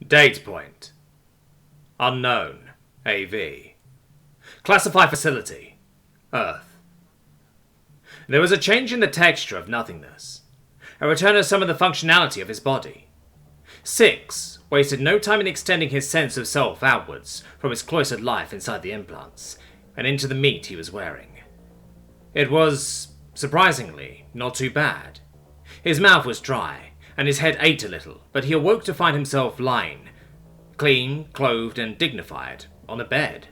Date point. Unknown. AV. Classify facility. Earth. There was a change in the texture of nothingness. A return of some of the functionality of his body. Six wasted no time in extending his sense of self outwards from his cloistered life inside the implants and into the meat he was wearing. It was, surprisingly, not too bad. His mouth was dry, and his head ached a little, but he awoke to find himself lying, clean, clothed, and dignified, on a bed.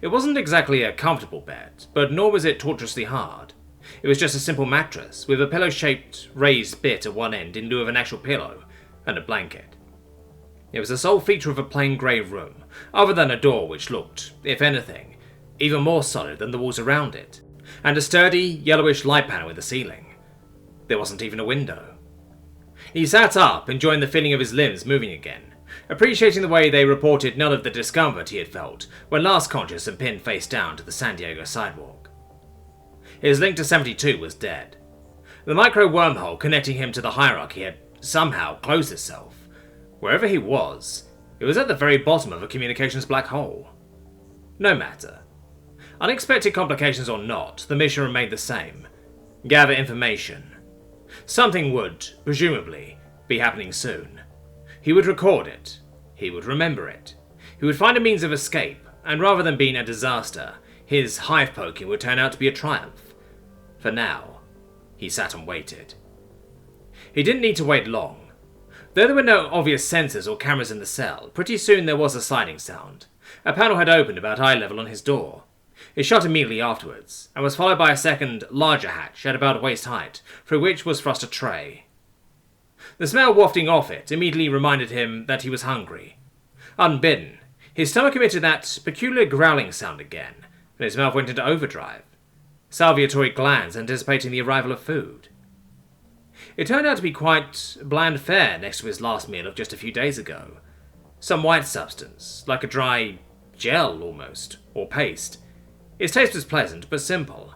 It wasn't exactly a comfortable bed, but nor was it tortuously hard. It was just a simple mattress, with a pillow-shaped raised bit at one end in lieu of an actual pillow, and a blanket. It was the sole feature of a plain grey room, other than a door which looked, if anything, even more solid than the walls around it, and a sturdy, yellowish light panel in the ceiling. There wasn't even a window. He sat up, enjoying the feeling of his limbs moving again, appreciating the way they reported none of the discomfort he had felt when last conscious and pinned face down to the San Diego sidewalk. His link to 72 was dead. The micro-wormhole connecting him to the hierarchy had somehow closed itself. Wherever he was, it was at the very bottom of a communications black hole. No matter. Unexpected complications or not, the mission remained the same. Gather information. Something would, presumably, be happening soon. He would record it. He would remember it. He would find a means of escape, and rather than being a disaster, his hive-poking would turn out to be a triumph. For now, he sat and waited. He didn't need to wait long. Though there were no obvious sensors or cameras in the cell, pretty soon there was a sliding sound. A panel had opened about eye level on his door. It shut immediately afterwards, and was followed by a second, larger hatch at about waist height, through which was thrust a tray. The smell wafting off it immediately reminded him that he was hungry. Unbidden, his stomach emitted that peculiar growling sound again, and his mouth went into overdrive. Salivatory glands anticipating the arrival of food. It turned out to be quite bland fare next to his last meal of just a few days ago. Some white substance, like a dry gel almost, or paste. Its taste was pleasant, but simple.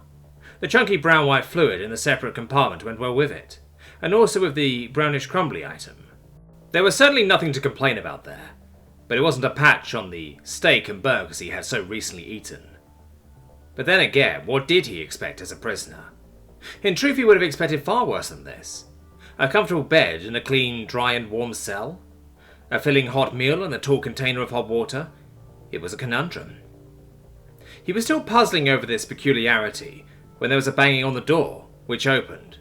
The chunky brown-white fluid in the separate compartment went well with it, and also with the brownish crumbly item. There was certainly nothing to complain about there, but it wasn't a patch on the steak and burgers he had so recently eaten. But then again, what did he expect as a prisoner? In truth, he would have expected far worse than this. A comfortable bed in a clean, dry and warm cell? A filling hot meal and a tall container of hot water? It was a conundrum. He was still puzzling over this peculiarity when there was a banging on the door, which opened.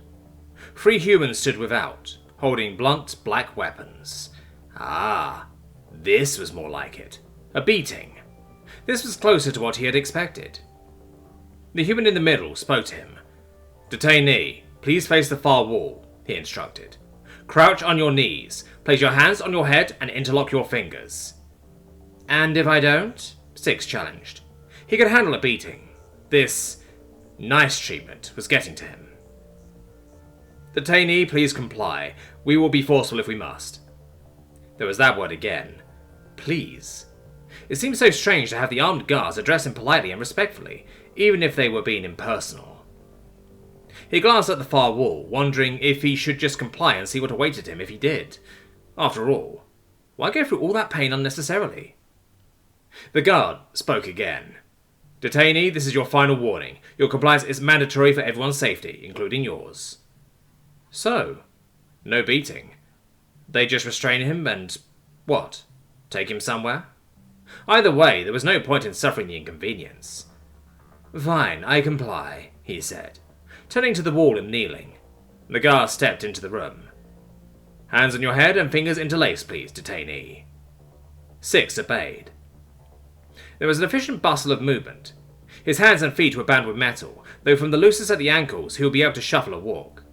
3 humans stood without, holding blunt black weapons. Ah, this was more like it. A beating. This was closer to what he had expected. The human in the middle spoke to him. "Detainee, please face the far wall," he instructed. "Crouch on your knees, place your hands on your head and interlock your fingers." "And if I don't?" Six challenged. He could handle a beating. This nice treatment was getting to him. "Detainee, please comply. We will be forceful if we must." There was that word again. Please. It seemed so strange to have the armed guards address him politely and respectfully, even if they were being impersonal. He glanced at the far wall, wondering if he should just comply and see what awaited him if he did. After all, why go through all that pain unnecessarily? The guard spoke again. "Detainee, this is your final warning. Your compliance is mandatory for everyone's safety, including yours." So, no beating. They just restrain him and, what, take him somewhere? Either way, there was no point in suffering the inconvenience. "Fine, I comply," he said, turning to the wall and kneeling. The guard stepped into the room. "Hands on your head and fingers interlaced, please, detainee." Six obeyed. There was an efficient bustle of movement. His hands and feet were bound with metal, though from the loosest at the ankles he would be able to shuffle or walk.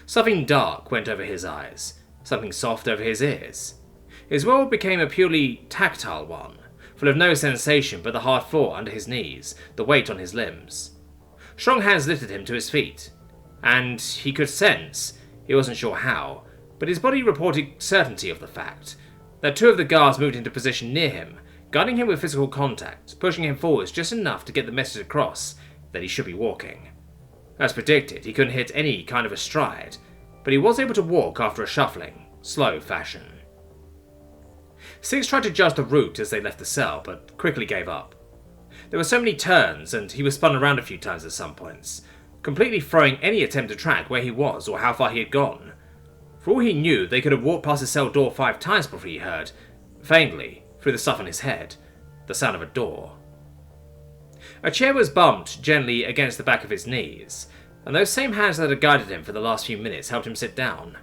Something dark went over his eyes, something soft over his ears. His world became a purely tactile one, full of no sensation but the hard floor under his knees, the weight on his limbs. Strong hands lifted him to his feet, and he could sense, he wasn't sure how, but his body reported certainty of the fact, that 2 of the guards moved into position near him, guarding him with physical contact, pushing him forwards just enough to get the message across that he should be walking. As predicted, he couldn't hit any kind of a stride, but he was able to walk after a shuffling, slow fashion. Six tried to judge the route as they left the cell, but quickly gave up. There were so many turns, and he was spun around a few times at some points, completely throwing any attempt to track where he was or how far he had gone. For all he knew, they could have walked past his cell door 5 times before he heard, faintly, through the stuff on his head, the sound of a door. A chair was bumped gently against the back of his knees, and those same hands that had guided him for the last few minutes helped him sit down.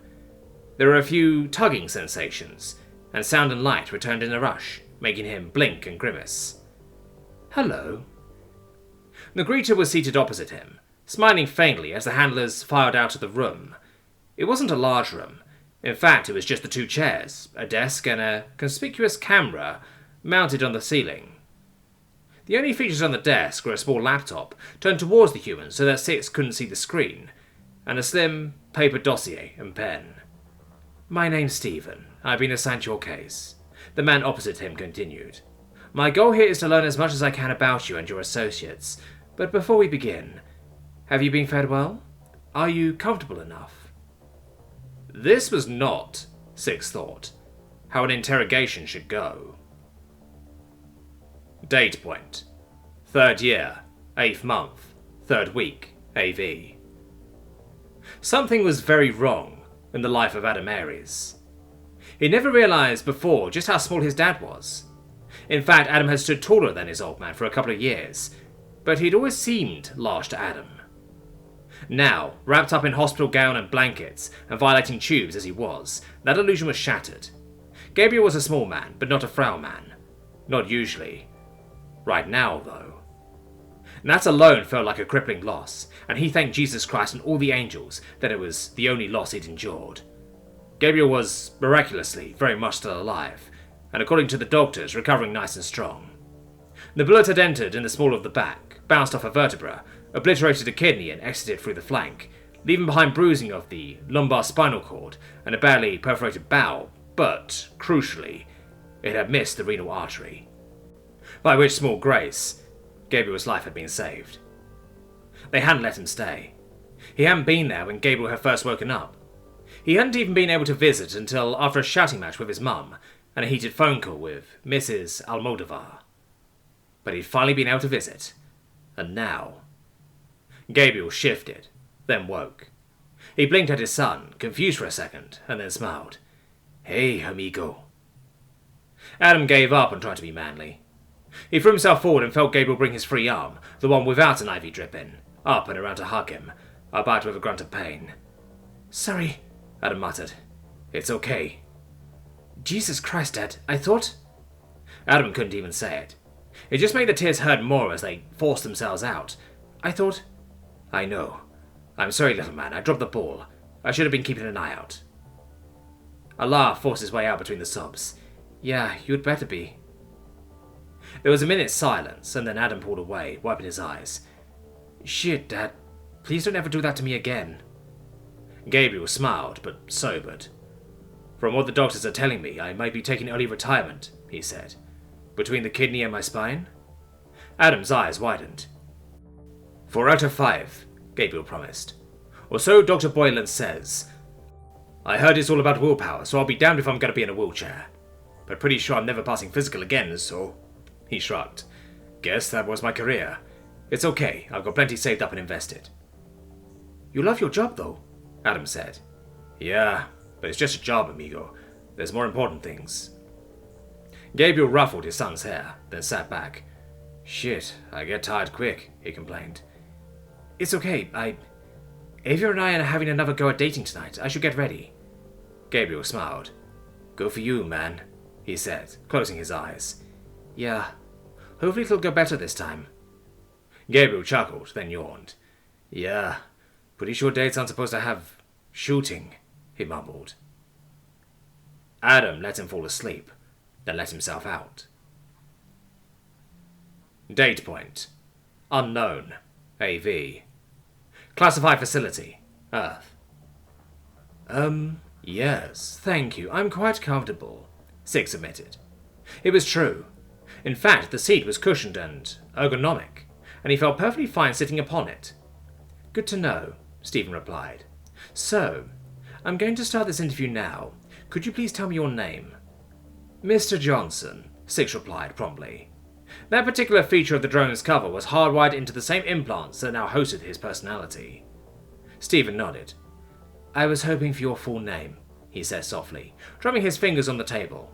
There were a few tugging sensations, and sound and light returned in a rush, making him blink and grimace. "Hello." The greeter was seated opposite him, smiling faintly as the handlers filed out of the room. It wasn't a large room. In fact, it was just the 2 chairs, a desk, and a conspicuous camera mounted on the ceiling. The only features on the desk were a small laptop turned towards the human so that Six couldn't see the screen, and a slim paper dossier and pen. "My name's Stephen. I've been assigned to your case," the man opposite him continued. "My goal here is to learn as much as I can about you and your associates, but before we begin, have you been fed well? Are you comfortable enough?" This was not, Six thought, how an interrogation should go. Date point: 3rd year, 8th month, 3rd week, AV. Something was very wrong in the life of Adam Aries. He never realized before just how small his dad was. In fact, Adam had stood taller than his old man for a couple of years, but he'd always seemed large to Adam. Now, wrapped up in hospital gown and blankets, and violating tubes as he was, that illusion was shattered. Gabriel was a small man, but not a frail man. Not usually. Right now, though. And that alone felt like a crippling loss, and he thanked Jesus Christ and all the angels that it was the only loss he'd endured. Gabriel was, miraculously, very much still alive, and according to the doctors, recovering nice and strong. The bullet had entered in the small of the back, bounced off a vertebra, obliterated a kidney and exited through the flank, leaving behind bruising of the lumbar spinal cord and a badly perforated bowel, but, crucially, it had missed the renal artery. By which small grace, Gabriel's life had been saved. They hadn't let him stay. He hadn't been there when Gabriel had first woken up. He hadn't even been able to visit until after a shouting match with his mum and a heated phone call with Mrs. Almodovar. But he'd finally been able to visit, and now... Gabriel shifted, then woke. He blinked at his son, confused for a second, and then smiled. "Hey, amigo." Adam gave up on trying to be manly. He threw himself forward and felt Gabriel bring his free arm, the one without an IV drip in, up and around to hug him, albeit with a grunt of pain. "Sorry," Adam muttered. "It's okay." "Jesus Christ, Dad, I thought..." Adam couldn't even say it. It just made the tears hurt more as they forced themselves out. "I thought..." "I know. I'm sorry, little man, I dropped the ball. I should have been keeping an eye out." A laugh forced his way out between the sobs. "Yeah, you'd better be." There was a minute's silence, and then Adam pulled away, wiping his eyes. "Shit, Dad. Please don't ever do that to me again." Gabriel smiled, but sobered. "From what the doctors are telling me, I might be taking early retirement," he said. "Between the kidney and my spine?" Adam's eyes widened. 4 out of 5, Gabriel promised. "Or so Dr. Boylan says. I heard it's all about willpower, so I'll be damned if I'm going to be in a wheelchair. But pretty sure I'm never passing physical again, so..." He shrugged. "Guess that was my career. It's okay, I've got plenty saved up and invested." "You love your job, though," Adam said. "Yeah, but it's just a job, amigo. There's more important things." Gabriel ruffled his son's hair, then sat back. "Shit, I get tired quick," he complained. "It's okay, Avia and I are having another go at dating tonight. I should get ready." Gabriel smiled. "Good for you, man," he said, closing his eyes. "Yeah, hopefully it'll go better this time." Gabriel chuckled, then yawned. "Yeah, pretty sure dates aren't supposed to have shooting," he mumbled. Adam let him fall asleep, then let himself out. Date point: Unknown, AV. Classified facility, Earth. Yes, thank you. I'm quite comfortable," Six admitted. It was true. In fact, the seat was cushioned and ergonomic, and he felt perfectly fine sitting upon it. "Good to know," Stephen replied. "So, I'm going to start this interview now. Could you please tell me your name?" Mr. Johnson, Six replied promptly. That particular feature of the drone's cover was hardwired into the same implants that now hosted his personality. Stephen nodded. I was hoping for your full name, he said softly, drumming his fingers on the table.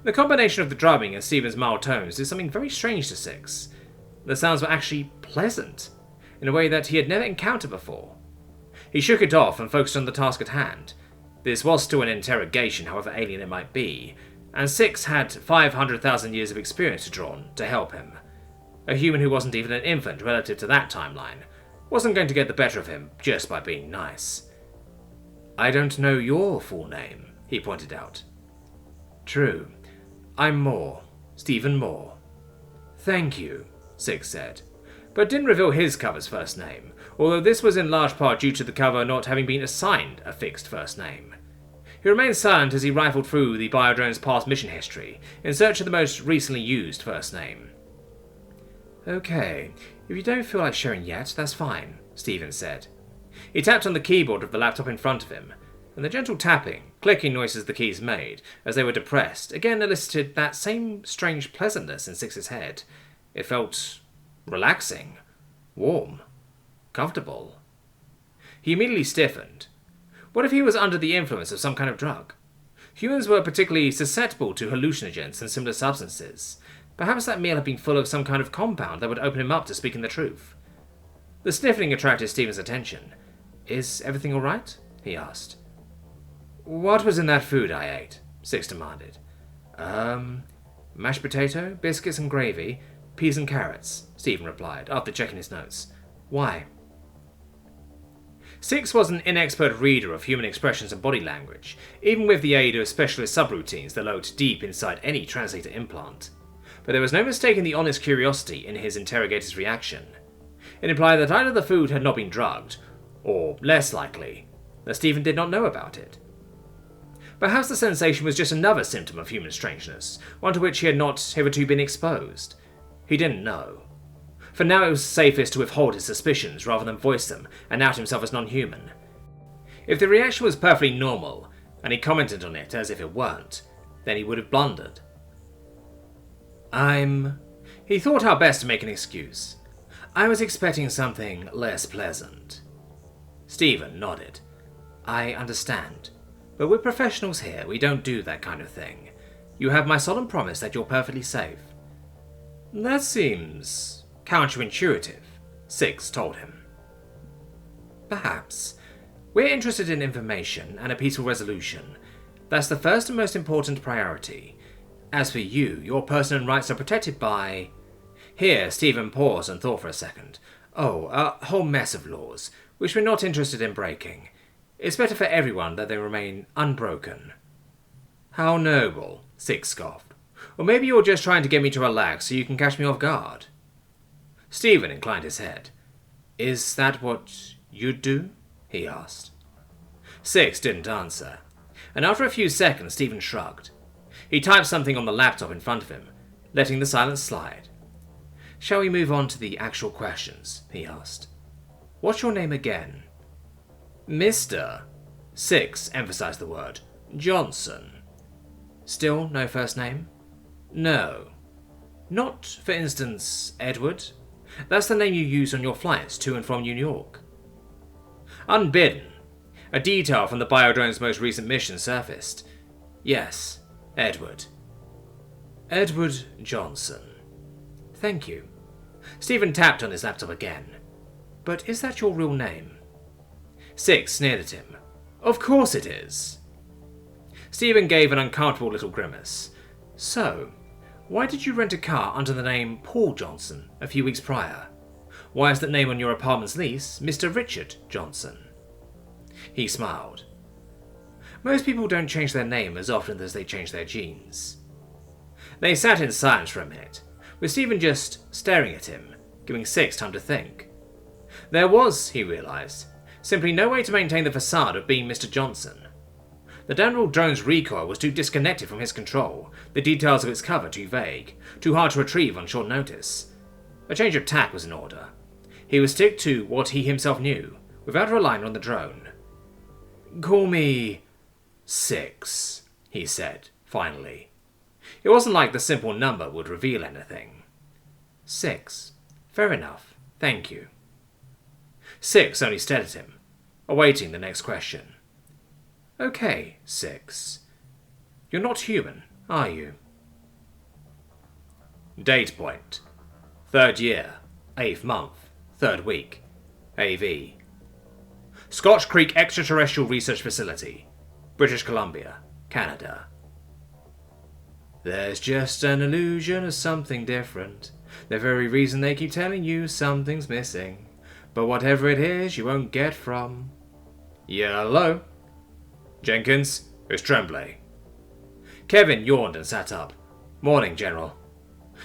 The combination of the drumming and Stephen's mild tones did something very strange to Six. The sounds were actually pleasant, in a way that he had never encountered before. He shook it off and focused on the task at hand. This was still an interrogation, however alien it might be, and Six had 500,000 years of experience to draw on to help him. A human who wasn't even an infant relative to that timeline wasn't going to get the better of him just by being nice. I don't know your full name, he pointed out. True. I'm Moore. Stephen Moore. Thank you, Six said, but didn't reveal his cover's first name, although this was in large part due to the cover not having been assigned a fixed first name. He remained silent as he rifled through the Biodrone's past mission history in search of the most recently used first name. Okay, if you don't feel like sharing yet, that's fine, Stephen said. He tapped on the keyboard of the laptop in front of him, and the gentle tapping, clicking noises the keys made as they were depressed again elicited that same strange pleasantness in Six's head. It felt relaxing, warm, comfortable. He immediately stiffened. What if he was under the influence of some kind of drug? Humans were particularly susceptible to hallucinogens and similar substances. Perhaps that meal had been full of some kind of compound that would open him up to speaking the truth. The sniffling attracted Stephen's attention. Is everything all right? He asked. What was in that food I ate? Six demanded. Mashed potato, biscuits and gravy, peas and carrots, Stephen replied, after checking his notes. Why? Six was an inexpert reader of human expressions and body language, even with the aid of specialist subroutines that lurked deep inside any translator implant. But there was no mistaking the honest curiosity in his interrogator's reaction. It implied that either the food had not been drugged, or, less likely, that Stephen did not know about it. Perhaps the sensation was just another symptom of human strangeness, one to which he had not hitherto been exposed. He didn't know. For now it was safest to withhold his suspicions rather than voice them and out himself as non-human. If the reaction was perfectly normal, and he commented on it as if it weren't, then he would have blundered. He thought how best to make an excuse. I was expecting something less pleasant. Stephen nodded. I understand. But we're professionals here, we don't do that kind of thing. You have my solemn promise that you're perfectly safe. That seems counterintuitive, Six told him. Perhaps. We're interested in information and a peaceful resolution. That's the first and most important priority. As for you, your personal rights are protected by... Here, Stephen paused and thought for a second. A whole mess of laws, which we're not interested in breaking. It's better for everyone that they remain unbroken. How noble, Six scoffed. Or maybe you're just trying to get me to relax so you can catch me off guard. Stephen inclined his head. Is that what you'd do? He asked. Six didn't answer, and after a few seconds Stephen shrugged. He typed something on the laptop in front of him, letting the silence slide. Shall we move on to the actual questions? He asked. What's your name again? Mr. Six emphasized the word. Johnson. Still no first name? No. Not, for instance, Edward? That's the name you use on your flights to and from New York. Unbidden, a detail from the Biodrone's most recent mission surfaced. Yes, Edward. Edward Johnson. Thank you. Stephen tapped on his laptop again. But is that your real name? Six sneered at him. Of course it is. Stephen gave an uncomfortable little grimace. So, why did you rent a car under the name Paul Johnson a few weeks prior? Why is that name on your apartment's lease Mr. Richard Johnson? He smiled. Most people don't change their name as often as they change their genes. They sat in silence for a minute, with Stephen just staring at him, giving Six time to think. There was, he realised, simply no way to maintain the facade of being Mr. Johnson. The Danville drone's recoil was too disconnected from his control, the details of its cover too vague, too hard to retrieve on short notice. A change of tack was in order. He would stick to what he himself knew, without relying on the drone. Call me Six, he said, finally. It wasn't like the simple number would reveal anything. 6. Fair enough. Thank you. 6 only stared at him, awaiting the next question. Okay, 6. You're not human, are you? Date point. 3rd year, 8th month, 3rd week. AV. Scotch Creek Extraterrestrial Research Facility, British Columbia, Canada. There's just an illusion of something different. The very reason they keep telling you something's missing. But whatever it is, you won't get from... Yeah, hello? Jenkins, it's Tremblay. Kevin yawned and sat up. Morning, General.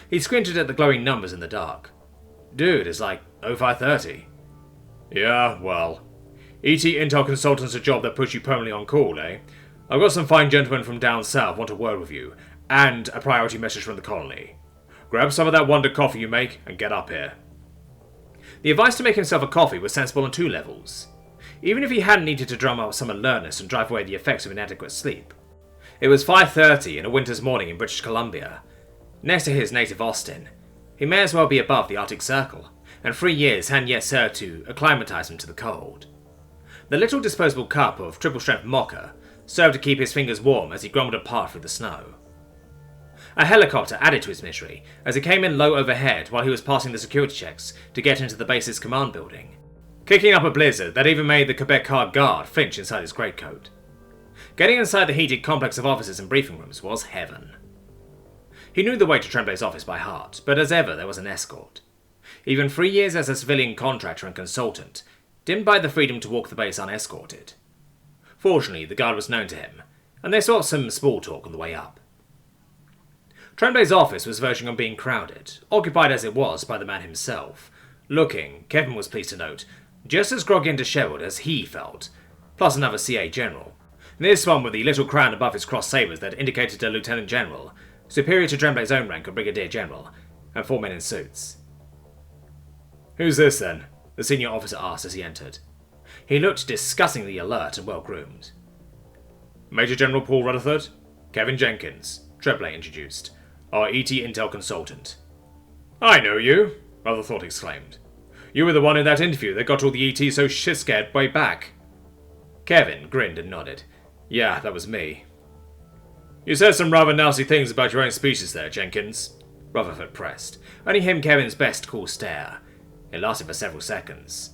He squinted at the glowing numbers in the dark. Dude, it's like 0530. Yeah, well. ET Intel Consultant's a job that puts you permanently on call, eh? I've got some fine gentlemen from down south want a word with you, and a priority message from the colony. Grab some of that wonder coffee you make, and get up here. The advice to make himself a coffee was sensible on 2 levels. Even if he hadn't needed to drum up some alertness and drive away the effects of inadequate sleep. It was 5:30 in a winter's morning in British Columbia. Next to his native Austin, he may as well be above the Arctic Circle, and 3 years hadn't yet served to acclimatise him to the cold. The little disposable cup of triple-strength mocha served to keep his fingers warm as he grumbled apart through the snow. A helicopter added to his misery as it came in low overhead while he was passing the security checks to get into the base's command building, kicking up a blizzard that even made the Quebec Card guard flinch inside his greatcoat. Getting inside the heated complex of offices and briefing rooms was heaven. He knew the way to Tremblay's office by heart, but as ever there was an escort. Even 3 years as a civilian contractor and consultant didn't buy the freedom to walk the base unescorted. Fortunately, the guard was known to him, and they swapped some small talk on the way up. Tremblay's office was verging on being crowded, occupied as it was by the man himself, looking, Kevin was pleased to note, just as groggy and dishevelled as he felt, plus another CA General. This one with the little crown above his crossed sabres that indicated a Lieutenant General, superior to Tremblay's own rank of Brigadier General, and 4 men in suits. Who's this then? The senior officer asked as he entered. He looked disgustingly alert and well-groomed. Major General Paul Rutherford? Kevin Jenkins, Tremblay introduced, our ET Intel consultant. I know you, Rutherford exclaimed. You were the one in that interview that got all the ET so shit-scared way back. Kevin grinned and nodded. Yeah, that was me. You said some rather nasty things about your own species there, Jenkins, Rutherford pressed, earning him Kevin's best cool stare. It lasted for several seconds.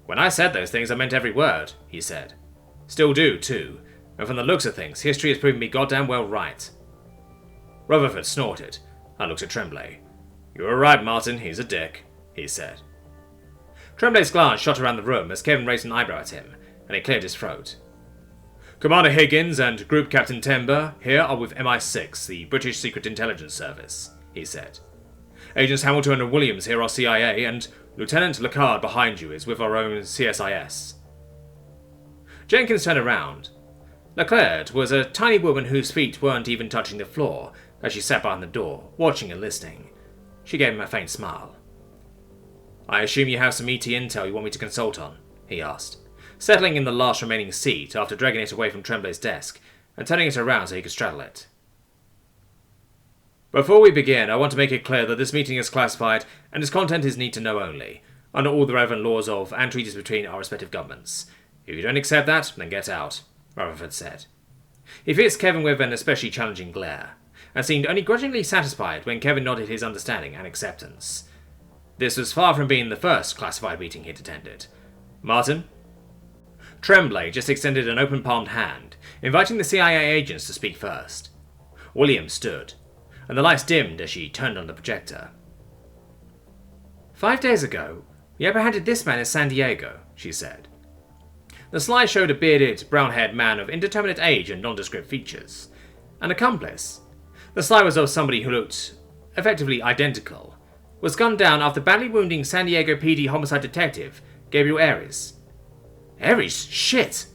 When I said those things, I meant every word, he said. Still do, too, and from the looks of things, history has proven me goddamn well right. Rutherford snorted. I looked at Tremblay. You were right, Martin, he's a dick, he said. Tremblay's glance shot around the room as Kevin raised an eyebrow at him, and he cleared his throat. Commander Higgins and Group Captain Tember here are with MI6, the British Secret Intelligence Service, he said. Agents Hamilton and Williams here are CIA, and Lieutenant Lecard behind you is with our own CSIS. Jenkins turned around. Leclerc was a tiny woman whose feet weren't even touching the floor as she sat behind the door, watching and listening. She gave him a faint smile. I assume you have some ET intel you want me to consult on, he asked, settling in the last remaining seat after dragging it away from Tremblay's desk and turning it around so he could straddle it. Before we begin, I want to make it clear that this meeting is classified and its content is need to know only, under all the relevant laws of and treaties between our respective governments. If you don't accept that, then get out, Rutherford said. He fixed Kevin with an especially challenging glare, and seemed only grudgingly satisfied when Kevin nodded his understanding and acceptance. This was far from being the first classified meeting he'd attended. Martin? Tremblay just extended an open-palmed hand, inviting the CIA agents to speak first. William stood, and the lights dimmed as she turned on the projector. 5 days ago, we apprehended this man in San Diego, she said. The slide showed a bearded, brown-haired man of indeterminate age and nondescript features. An accomplice. The slide was of somebody who looked effectively identical. Was gunned down after badly wounding San Diego PD homicide detective Gabriel Aries. Aries? Shit!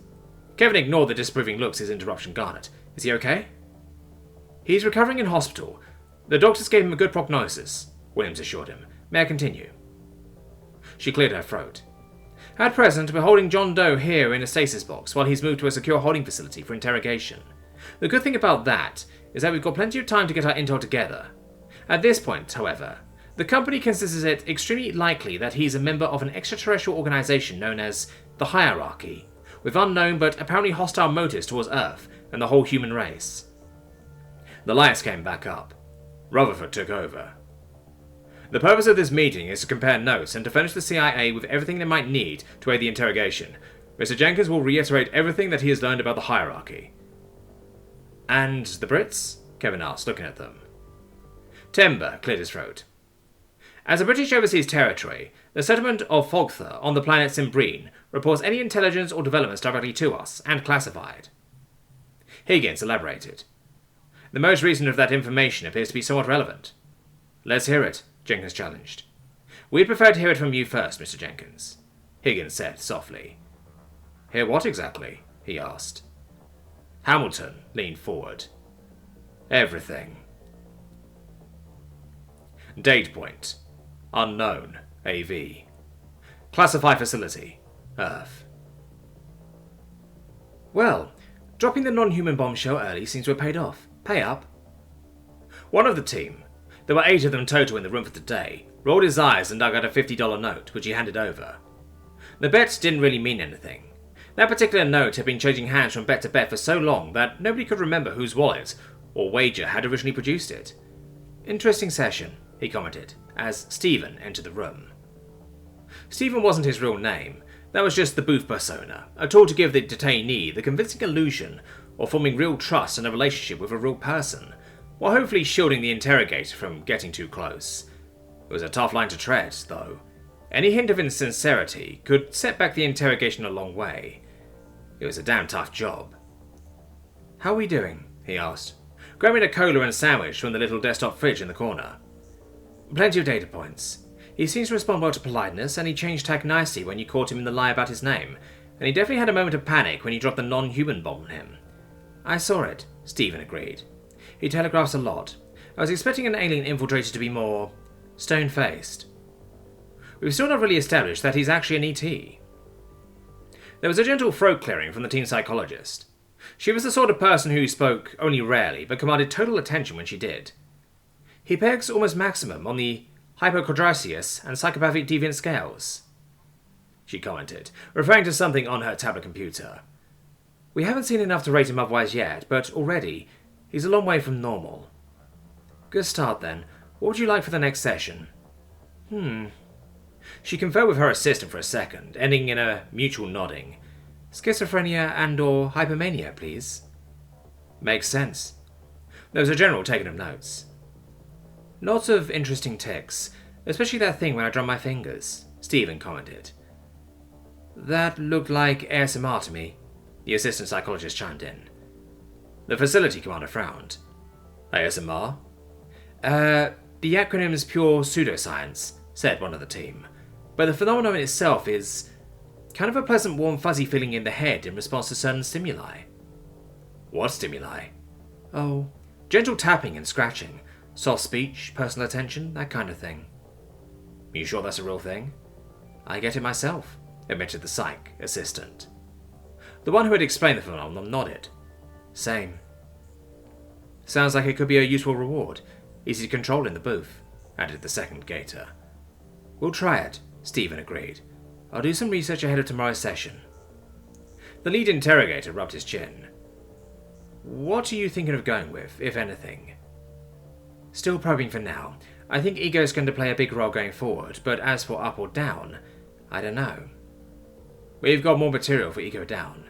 Kevin ignored the disapproving looks his interruption garnered. Is he okay? He's recovering in hospital. The doctors gave him a good prognosis, Williams assured him. May I continue? She cleared her throat. At present, we're holding John Doe here in a stasis box while he's moved to a secure holding facility for interrogation. The good thing about that is that we've got plenty of time to get our intel together. At this point, however, the company considers it extremely likely that he's a member of an extraterrestrial organization known as the Hierarchy, with unknown but apparently hostile motives towards Earth and the whole human race. The lights came back up. Rutherford took over. The purpose of this meeting is to compare notes and to furnish the CIA with everything they might need to aid the interrogation. Mr. Jenkins will reiterate everything that he has learned about the Hierarchy. And the Brits? Kevin asked, looking at them. Timber cleared his throat. As a British overseas territory, the settlement of Fogtha on the planet Simbreen reports any intelligence or developments directly to us, and classified. Higgins elaborated. The most recent of that information appears to be somewhat relevant. Let's hear it, Jenkins challenged. We'd prefer to hear it from you first, Mr. Jenkins, Higgins said softly. Hear what exactly? He asked. Hamilton leaned forward. Everything. Date point. Unknown. AV. Classified facility. Earth. Well, dropping the non-human bombshell early seems to have paid off. Pay up. One of the team, there were 8 of them total in the room for the day, rolled his eyes and dug out a $50 note, which he handed over. The bet didn't really mean anything. That particular note had been changing hands from bet to bet for so long that nobody could remember whose wallet or wager had originally produced it. Interesting session, he commented, as Stephen entered the room. Stephen wasn't his real name. That was just the booth persona, a tool to give the detainee the convincing illusion of forming real trust and a relationship with a real person, while hopefully shielding the interrogator from getting too close. It was a tough line to tread, though. Any hint of insincerity could set back the interrogation a long way. It was a damn tough job. How are we doing? He asked, grabbing a cola and sandwich from the little desktop fridge in the corner. Plenty of data points. He seems to respond well to politeness, and he changed tack nicely when you caught him in the lie about his name, and he definitely had a moment of panic when you dropped the non-human bomb on him. I saw it, Stephen agreed. He telegraphs a lot. I was expecting an alien infiltrator to be more stone-faced. We've still not really established that he's actually an ET. There was a gentle throat clearing from the team psychologist. She was the sort of person who spoke only rarely, but commanded total attention when she did. He pegs almost maximum on the hypochondriasis and psychopathic deviant scales, she commented, referring to something on her tablet computer. We haven't seen enough to rate him otherwise yet, but already he's a long way from normal. Good start then. What would you like for the next session? She conferred with her assistant for a second, ending in a mutual nodding. Schizophrenia and/or hypomania, please. Makes sense. There was a general taking of notes. Lots of interesting tics, especially that thing when I drum my fingers, Stephen commented. That looked like ASMR to me, the assistant psychologist chimed in. The facility commander frowned. ASMR? The acronym's pure pseudoscience, said one of the team. But the phenomenon itself is kind of a pleasant warm fuzzy feeling in the head in response to certain stimuli. What stimuli? Oh, gentle tapping and scratching, soft speech, personal attention, that kind of thing. You sure that's a real thing? I get it myself, admitted the psych assistant. The one who had explained the phenomenon nodded. Same. Sounds like it could be a useful reward. Easy to control in the booth, added the second gator. We'll try it, Stephen agreed. I'll do some research ahead of tomorrow's session. The lead interrogator rubbed his chin. What are you thinking of going with, if anything? Still probing for now. I think ego's going to play a big role going forward, but as for up or down, I don't know. We've got more material for ego down.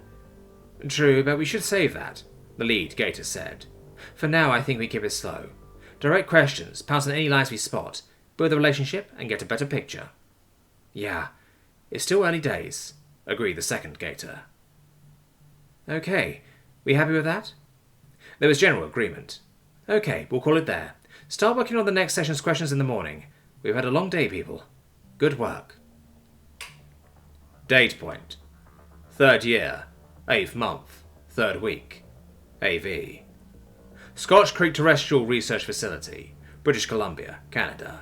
True, but we should save that, the lead gator said. For now, I think we keep it slow. Direct questions, pounce on any lies we spot, build the relationship, and get a better picture. Yeah, it's still early days, agreed the second gator. Okay, we happy with that? There was general agreement. Okay, we'll call it there. Start working on the next session's questions in the morning. We've had a long day, people. Good work. Date point. 3rd year, 8th month, 3rd week. AV. Scotch Creek Terrestrial Research Facility, British Columbia, Canada.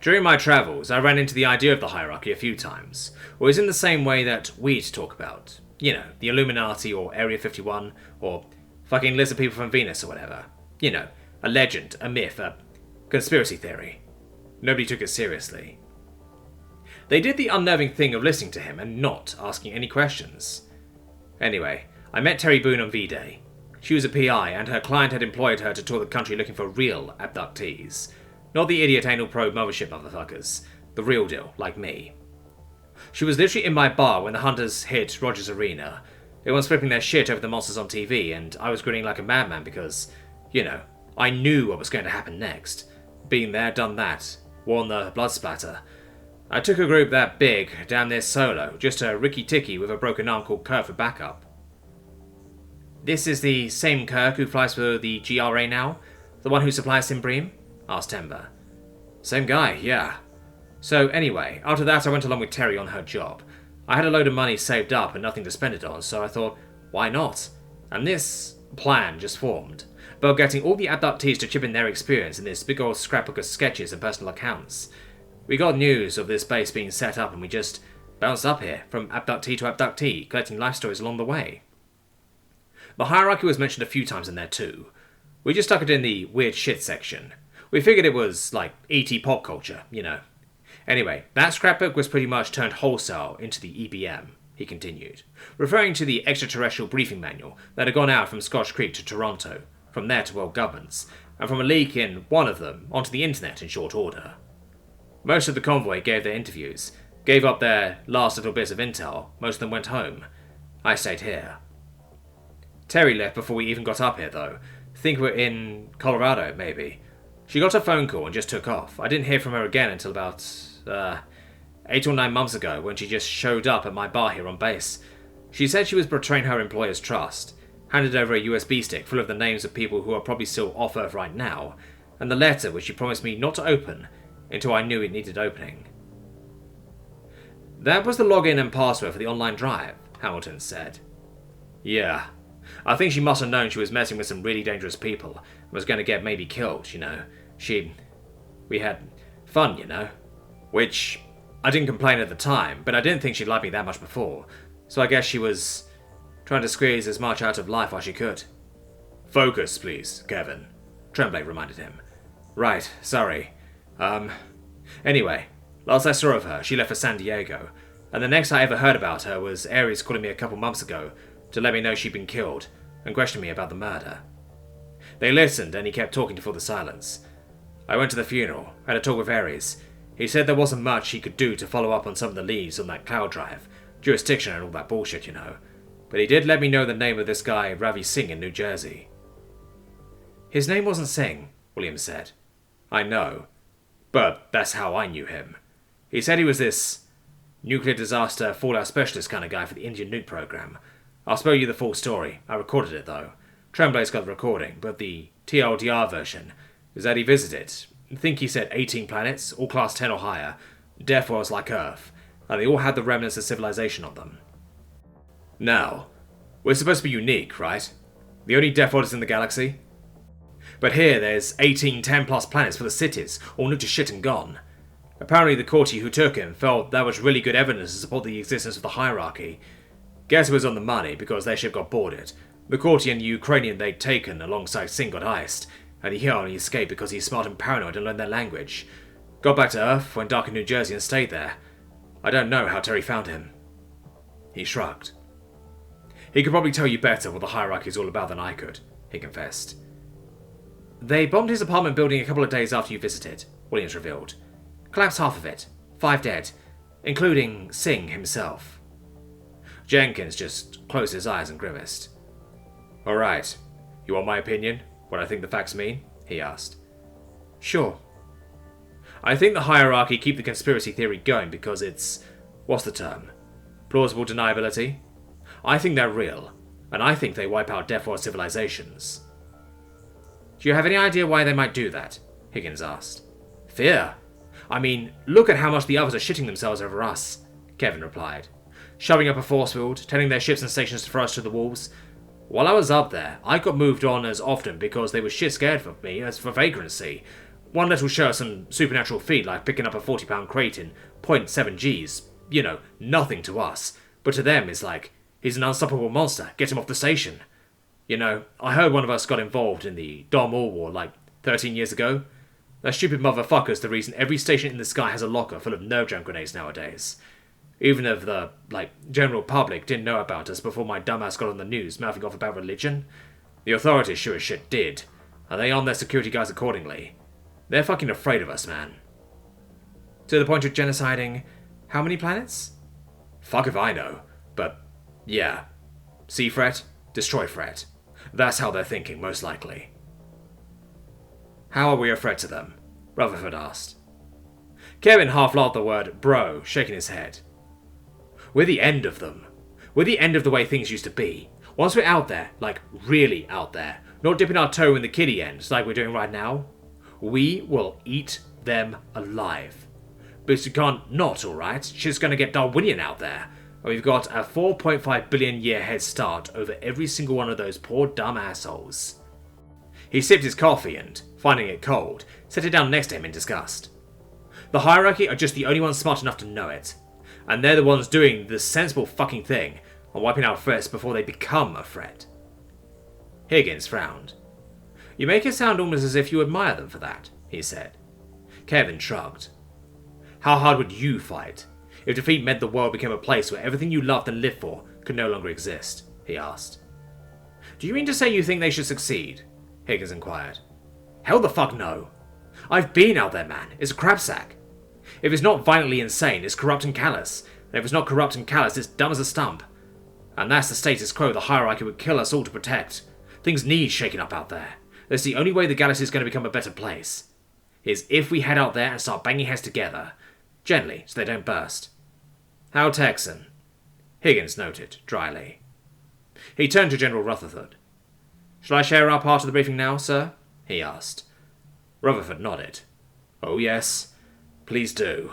During my travels, I ran into the idea of the hierarchy a few times, always in the same way that we'd talk about. You know, the Illuminati or Area 51 or Fucking lizard people from Venus or whatever. You know, a legend, a myth, a conspiracy theory. Nobody took it seriously. They did the unnerving thing of listening to him and not asking any questions. Anyway, I met Terry Boone on V-Day. She was a PI, and her client had employed her to tour the country looking for real abductees. Not the idiot anal probe mothership motherfuckers. The real deal, like me. She was literally in my bar when the hunters hit Rogers Arena. Everyone's flipping their shit over the monsters on TV, and I was grinning like a madman because, you know, I knew what was going to happen next. Been there, done that. Worn the blood splatter. I took a group that big, damn near solo, just a Ricky-Ticky with a broken arm called Kirk for backup. This is the same Kirk who flies for the GRA now? The one who supplies Simbream? Asked Temba. Same guy, yeah. So anyway, after that I went along with Terry on her job. I had a load of money saved up and nothing to spend it on, so I thought, why not? And this plan just formed. About getting all the abductees to chip in their experience in this big old scrapbook of sketches and personal accounts. We got news of this base being set up and we just bounced up here, from abductee to abductee, collecting life stories along the way. The hierarchy was mentioned a few times in there too. We just stuck it in the weird shit section. We figured it was like ET pop culture, you know. Anyway, that scrapbook was pretty much turned wholesale into the EBM, he continued, referring to the extraterrestrial briefing manual that had gone out from Scotch Creek to Toronto, from there to world governments, and from a leak in one of them onto the internet in short order. Most of the convoy gave their interviews, gave up their last little bits of intel, most of them went home. I stayed here. Terry left before we even got up here though. Think we're in Colorado, maybe. She got a phone call and just took off. I didn't hear from her again until about 8 or 9 months ago when she just showed up at my bar here on base. She said she was betraying her employer's trust, handed over a USB stick full of the names of people who are probably still off Earth right now, and the letter which she promised me not to open until I knew it needed opening. That was the login and password for the online drive, Hamilton said. Yeah. I think she must have known she was messing with some really dangerous people and was going to get maybe killed, you know. We had fun, you know. Which, I didn't complain at the time, but I didn't think she'd like me that much before. So I guess she was trying to squeeze as much out of life as she could. Focus, please, Kevin, Tremblay reminded him. Right, sorry. Anyway, last I saw of her, she left for San Diego, and the next I ever heard about her was Ares calling me a couple months ago to let me know she'd been killed and question me about the murder. They listened and he kept talking to fill the silence. I went to the funeral, had a talk with Ares. He said there wasn't much he could do to follow up on some of the leads on that cloud drive, jurisdiction and all that bullshit, you know. But he did let me know the name of this guy Ravi Singh in New Jersey. His name wasn't Singh, Williams said. I know, but that's how I knew him. He said he was this nuclear disaster fallout specialist kind of guy for the Indian nuke program. I'll spare you the full story. I recorded it though. Tremblay's got the recording, but the TLDR version is that he visited, I think he said 18 planets, all class 10 or higher, death worlds like Earth, and they all had the remnants of civilization on them. Now, we're supposed to be unique, right? The only death world is in the galaxy? But here there's 18 10-plus planets for the cities, all nuked to shit and gone. Apparently the courtier who took him felt that was really good evidence to support the existence of the hierarchy. Guess it was on the money because their ship got boarded. The courtier and the Ukrainian they'd taken alongside Singh got iced, and he only escaped because he's smart and paranoid and learned their language. Got back to Earth, went dark in New Jersey and stayed there. I don't know how Terry found him. He shrugged. He could probably tell you better what the hierarchy is all about than I could, he confessed. They bombed his apartment building a couple of days after you visited, Williams revealed. Collapsed half of it. 5 dead, including Singh himself. Jenkins just closed his eyes and grimaced. Alright, you want my opinion? What I think the facts mean? He asked. Sure. I think the hierarchy keep the conspiracy theory going because it's, what's the term? Plausible deniability? I think they're real, and I think they wipe out Death World civilizations. Do you have any idea why they might do that? Higgins asked. Fear. I mean, look at how much the others are shitting themselves over us, Kevin replied. Shoving up a force field, telling their ships and stations to throw us to the wolves. While I was up there, I got moved on as often because they were shit scared of me as for vagrancy. One little show of some supernatural feat like picking up a 40-pound crate in 0.7 Gs. You know, nothing to us. But to them it's like, he's an unstoppable monster, get him off the station. You know, I heard one of us got involved in the Dom-Ur War like 13 years ago. That stupid motherfucker's the reason every station in the sky has a locker full of nerve jam grenades nowadays. Even if the, general public didn't know about us before my dumbass got on the news mouthing off about religion, the authorities sure as shit did, and they armed their security guys accordingly. They're fucking afraid of us, man. To the point of genociding how many planets? Fuck if I know, but yeah. See threat, destroy threat. That's how they're thinking, most likely. How are we a threat to them? Rutherford asked. Kevin half laughed the word bro, shaking his head. We're the end of them. We're the end of the way things used to be. Once we're out there, really out there, not dipping our toe in the kiddie end like we're doing right now, we will eat them alive. But you can't not, alright? Shit's gonna get Darwinian out there. And we've got a 4.5 billion year head start over every single one of those poor dumb assholes. He sipped his coffee and, finding it cold, set it down next to him in disgust. The hierarchy are just the only ones smart enough to know it. And they're the ones doing the sensible fucking thing and wiping out threats before they become a threat. Higgins frowned. You make it sound almost as if you admire them for that, he said. Kevin shrugged. How hard would you fight if defeat meant the world became a place where everything you loved and lived for could no longer exist? He asked. Do you mean to say you think they should succeed? Higgins inquired. Hell the fuck no. I've been out there, man. It's a crap sack. If it's not violently insane, it's corrupt and callous. And if it's not corrupt and callous, it's dumb as a stump. And that's the status quo the hierarchy would kill us all to protect. Things need shaking up out there. That's the only way the galaxy is going to become a better place. Is if we head out there and start banging heads together. Gently, so they don't burst. How Texan? Higgins noted, dryly. He turned to General Rutherford. Shall I share our part of the briefing now, sir? He asked. Rutherford nodded. Oh yes, please do.